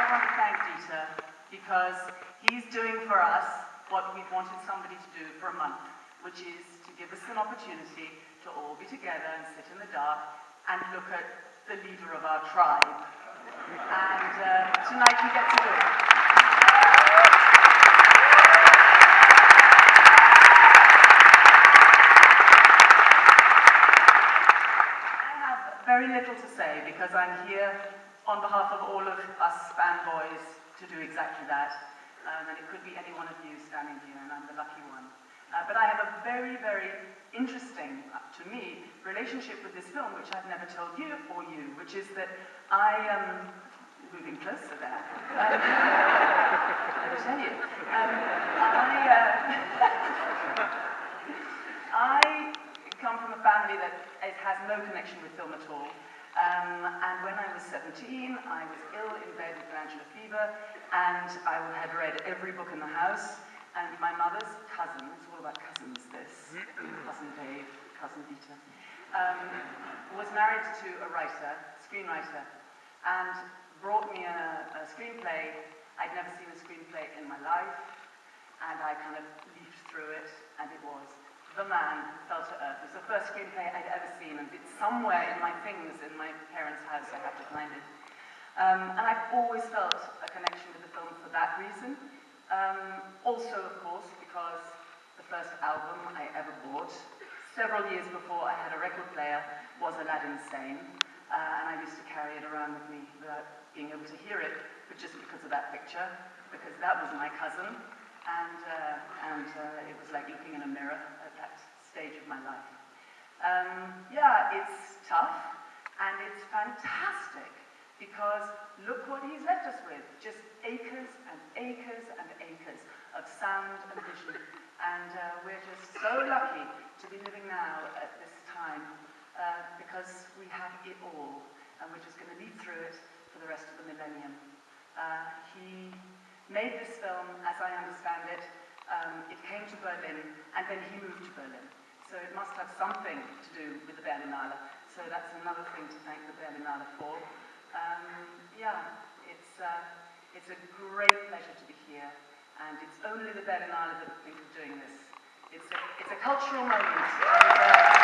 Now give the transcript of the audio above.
want to thank Dieter because he's doing for us what we've wanted somebody to do for a month, which is to give us an opportunity to all be together and sit in the dark and look at the leader of our tribe. And tonight he gets to do it. Very little to say because I'm here on behalf of all of us fanboys to do exactly that. And it could be any one of you standing here, and I'm the lucky one. But I have a very, very interesting, to me, relationship with this film, which I've never told you or you, which is that I am moving closer there. Let me tell you. I come from a family that has no connection with film at all. And when I was 17, I was ill in bed with glandular fever, and I had read every book in the house. And my mother's cousin, it's all about cousins, this, cousin Dave, cousin Dieter, was married to a writer, screenwriter, and brought me a screenplay. I'd never seen a screenplay in my life, and I kind of leafed through it, and it was The Man Who Fell to Earth. It was the first screenplay I'd ever seen, and it's somewhere in my things in my parents' house. I have to find it. And I've always felt a connection with the film for that reason. Also, of course, because the first album I ever bought, several years before I had a record player, was Aladdin Sane. And I used to carry it around with me without being able to hear it, but just because of that picture, because that was my cousin. And it was like looking in a mirror at that stage of my life. Yeah, it's tough, and it's fantastic, because look what he's left us with. Just acres and acres and acres of sound and vision. And we're just so lucky to be living now at this time, because we have it all, and we're just going to lead through it for the rest of the millennium. He made this film, as I understand it. It came to Berlin, and then he moved to Berlin. So it must have something to do with the Berlinale. So that's another thing to thank the Berlinale for. Yeah, it's a great pleasure to be here, and it's only the Berlinale that we think of doing this. It's a cultural moment. And,